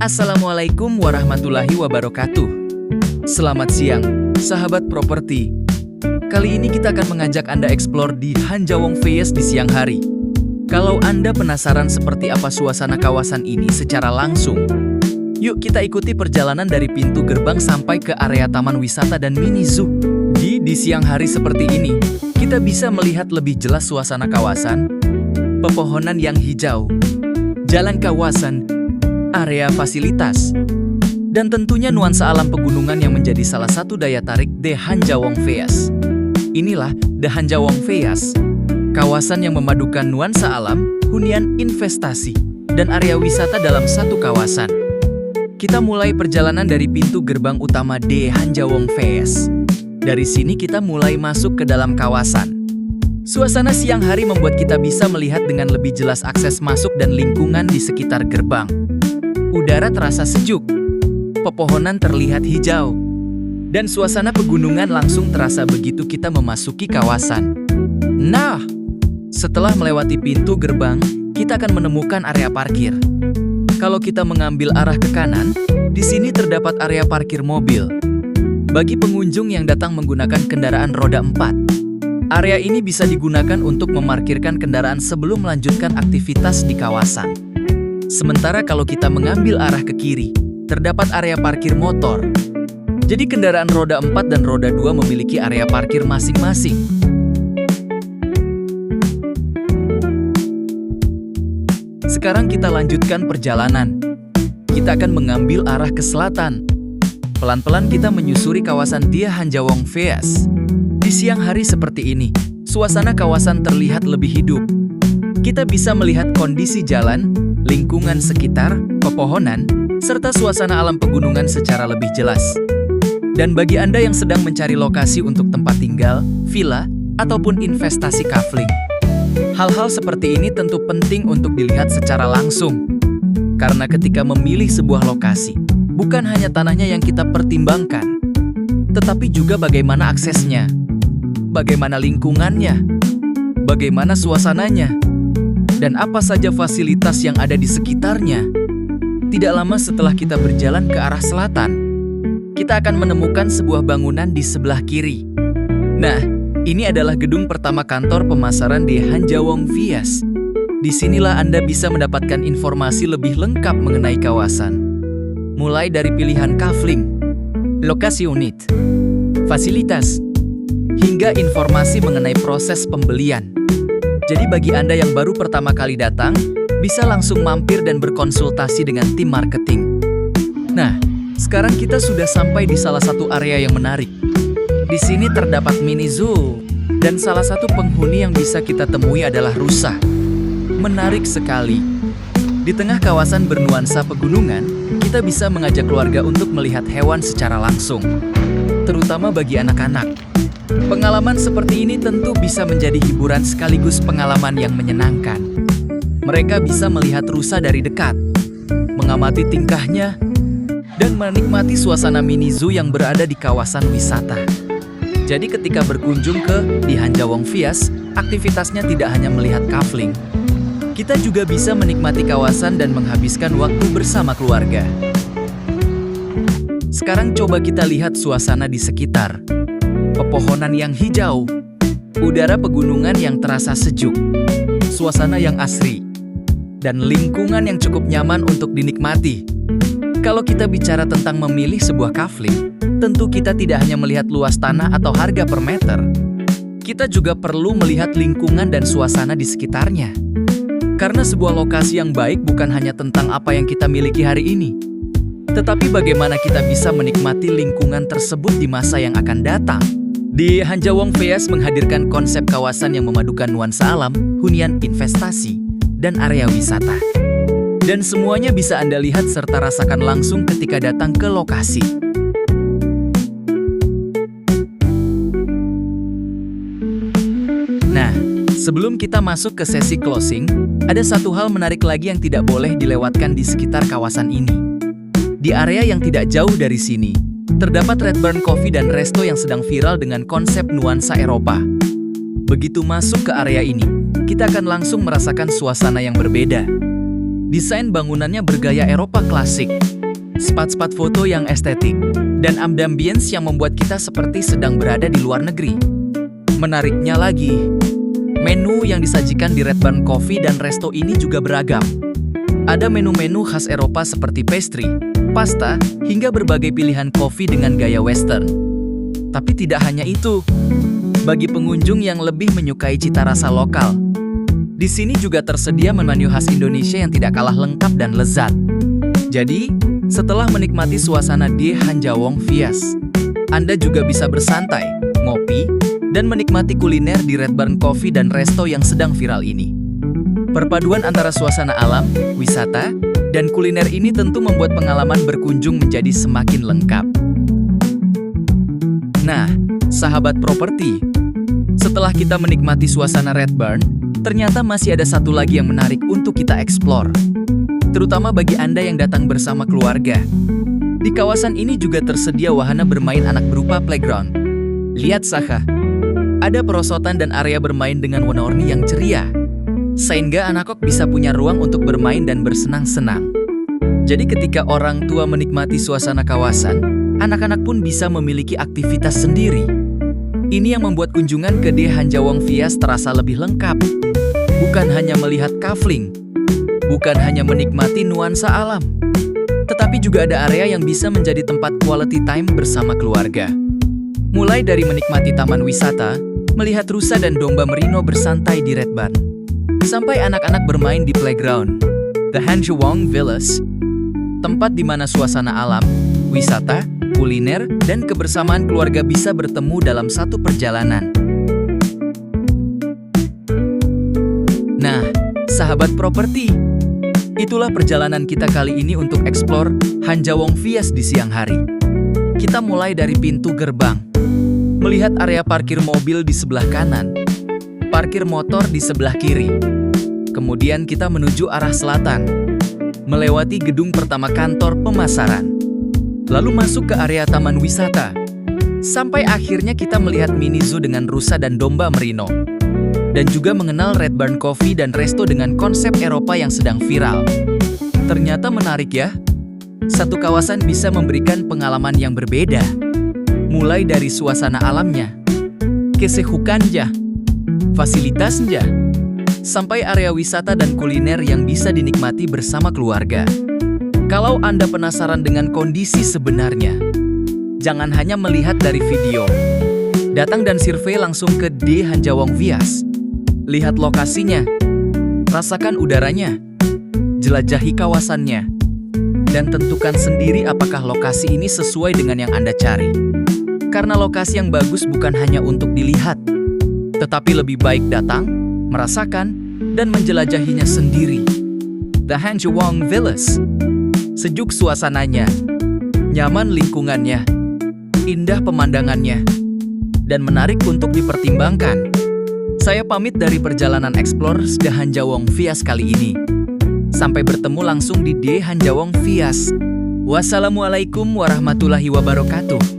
Assalamualaikum warahmatullahi wabarakatuh. Selamat siang, sahabat properti. Kali ini kita akan mengajak Anda eksplor di Hanjawong Faes di siang hari. Kalau Anda penasaran seperti apa suasana kawasan ini secara langsung, yuk kita ikuti perjalanan dari pintu gerbang sampai ke area taman wisata dan mini zoo. Di siang hari seperti ini, kita bisa melihat lebih jelas suasana kawasan, pepohonan yang hijau, jalan kawasan, area fasilitas, dan tentunya nuansa alam pegunungan yang menjadi salah satu daya tarik The Hanjawong Faes. Inilah The Hanjawong Faes, kawasan yang memadukan nuansa alam, hunian investasi, dan area wisata dalam satu kawasan. Kita mulai perjalanan dari pintu gerbang utama The Hanjawong Faes. Dari sini kita mulai masuk ke dalam kawasan. Suasana siang hari membuat kita bisa melihat dengan lebih jelas akses masuk dan lingkungan di sekitar gerbang. Udara terasa sejuk, pepohonan terlihat hijau, dan suasana pegunungan langsung terasa begitu kita memasuki kawasan. Nah, setelah melewati pintu gerbang, kita akan menemukan area parkir. Kalau kita mengambil arah ke kanan, di sini terdapat area parkir mobil. Bagi pengunjung yang datang menggunakan kendaraan roda 4, area ini bisa digunakan untuk memarkirkan kendaraan sebelum melanjutkan aktivitas di kawasan. Sementara kalau kita mengambil arah ke kiri, terdapat area parkir motor. Jadi kendaraan roda 4 dan roda 2 memiliki area parkir masing-masing. Sekarang kita lanjutkan perjalanan. Kita akan mengambil arah ke selatan. Pelan-pelan kita menyusuri kawasan The Hanjawong Faes. Di siang hari seperti ini, suasana kawasan terlihat lebih hidup. Kita bisa melihat kondisi jalan, lingkungan sekitar, pepohonan, serta suasana alam pegunungan secara lebih jelas. Dan bagi Anda yang sedang mencari lokasi untuk tempat tinggal, villa, ataupun investasi kafling, hal-hal seperti ini tentu penting untuk dilihat secara langsung. Karena ketika memilih sebuah lokasi, bukan hanya tanahnya yang kita pertimbangkan, tetapi juga bagaimana aksesnya, bagaimana lingkungannya, bagaimana suasananya, dan apa saja fasilitas yang ada di sekitarnya. Tidak lama setelah kita berjalan ke arah selatan, kita akan menemukan sebuah bangunan di sebelah kiri. Nah, ini adalah gedung pertama kantor pemasaran di Hanjawong Faes. Disinilah Anda bisa mendapatkan informasi lebih lengkap mengenai kawasan. Mulai dari pilihan kafling, lokasi unit, fasilitas, hingga informasi mengenai proses pembelian. Jadi bagi Anda yang baru pertama kali datang, bisa langsung mampir dan berkonsultasi dengan tim marketing. Nah, sekarang kita sudah sampai di salah satu area yang menarik. Di sini terdapat mini zoo, dan salah satu penghuni yang bisa kita temui adalah rusa. Menarik sekali. Di tengah kawasan bernuansa pegunungan, kita bisa mengajak keluarga untuk melihat hewan secara langsung, terutama bagi anak-anak. Pengalaman seperti ini tentu bisa menjadi hiburan sekaligus pengalaman yang menyenangkan. Mereka bisa melihat rusa dari dekat, mengamati tingkahnya, dan menikmati suasana mini zoo yang berada di kawasan wisata. Jadi ketika berkunjung ke The Hanjawong Faes, aktivitasnya tidak hanya melihat kafling. Kita juga bisa menikmati kawasan dan menghabiskan waktu bersama keluarga. Sekarang coba kita lihat suasana di sekitar. Pepohonan yang hijau, udara pegunungan yang terasa sejuk, suasana yang asri, dan lingkungan yang cukup nyaman untuk dinikmati. Kalau kita bicara tentang memilih sebuah kafling, tentu kita tidak hanya melihat luas tanah atau harga per meter. Kita juga perlu melihat lingkungan dan suasana di sekitarnya. Karena sebuah lokasi yang baik bukan hanya tentang apa yang kita miliki hari ini, tetapi bagaimana kita bisa menikmati lingkungan tersebut di masa yang akan datang. The Hanjawong Faes menghadirkan konsep kawasan yang memadukan nuansa alam, hunian investasi, dan area wisata. Dan semuanya bisa Anda lihat serta rasakan langsung ketika datang ke lokasi. Nah, sebelum kita masuk ke sesi closing, ada satu hal menarik lagi yang tidak boleh dilewatkan di sekitar kawasan ini. Di area yang tidak jauh dari sini, terdapat Red Barn Coffee dan resto yang sedang viral dengan konsep nuansa Eropa. Begitu masuk ke area ini, kita akan langsung merasakan suasana yang berbeda. Desain bangunannya bergaya Eropa klasik, spot-spot foto yang estetik, dan ambience yang membuat kita seperti sedang berada di luar negeri. Menariknya lagi, menu yang disajikan di Red Barn Coffee dan Resto ini juga beragam. Ada menu-menu khas Eropa seperti pastry, pasta, hingga berbagai pilihan kopi dengan gaya western. Tapi tidak hanya itu. Bagi pengunjung yang lebih menyukai cita rasa lokal, di sini juga tersedia menu khas Indonesia yang tidak kalah lengkap dan lezat. Jadi, setelah menikmati suasana di Hanjawong Vias, Anda juga bisa bersantai, ngopi, dan menikmati kuliner di Red Barn Coffee dan Resto yang sedang viral ini. Perpaduan antara suasana alam, wisata, dan kuliner ini tentu membuat pengalaman berkunjung menjadi semakin lengkap. Nah, sahabat properti, setelah kita menikmati suasana Red Barn, ternyata masih ada satu lagi yang menarik untuk kita eksplor. Terutama bagi Anda yang datang bersama keluarga. Di kawasan ini juga tersedia wahana bermain anak berupa playground. Lihat saja, ada perosotan dan area bermain dengan warna-warni yang ceria, sehingga anak-anak bisa punya ruang untuk bermain dan bersenang-senang. Jadi ketika orang tua menikmati suasana kawasan, anak-anak pun bisa memiliki aktivitas sendiri. Ini yang membuat kunjungan ke The Hanjawong Vias terasa lebih lengkap. Bukan hanya melihat kafling, bukan hanya menikmati nuansa alam, tetapi juga ada area yang bisa menjadi tempat quality time bersama keluarga. Mulai dari menikmati taman wisata, melihat rusa dan domba merino bersantai di Red Barn, sampai anak-anak bermain di playground, The Hanjawong Villas, tempat di mana suasana alam, wisata, kuliner, dan kebersamaan keluarga bisa bertemu dalam satu perjalanan. Nah, sahabat properti, itulah perjalanan kita kali ini untuk eksplor Hanjawong Vias di siang hari. Kita mulai dari pintu gerbang, melihat area parkir mobil di sebelah kanan, parkir motor di sebelah kiri. Kemudian kita menuju arah selatan, melewati gedung pertama kantor pemasaran, lalu masuk ke area taman wisata, sampai akhirnya kita melihat mini zoo dengan rusa dan domba merino, dan juga mengenal Red Barn Coffee dan Resto dengan konsep Eropa yang sedang viral. Ternyata menarik ya, satu kawasan bisa memberikan pengalaman yang berbeda, mulai dari suasana alamnya, kesejukannya, fasilitasnya, sampai area wisata dan kuliner yang bisa dinikmati bersama keluarga. Kalau Anda penasaran dengan kondisi sebenarnya, jangan hanya melihat dari video. Datang dan survei langsung ke The Hanjawong Vias. Lihat lokasinya, rasakan udaranya, jelajahi kawasannya, dan tentukan sendiri apakah lokasi ini sesuai dengan yang Anda cari. Karena lokasi yang bagus bukan hanya untuk dilihat, tetapi lebih baik datang, merasakan, dan menjelajahinya sendiri. The Hanjawong Villas, sejuk suasananya, nyaman lingkungannya, indah pemandangannya, dan menarik untuk dipertimbangkan. Saya pamit dari perjalanan Explore The Hanjawong Vias kali ini. Sampai bertemu langsung di The Hanjawong Vias. Wassalamualaikum warahmatullahi wabarakatuh.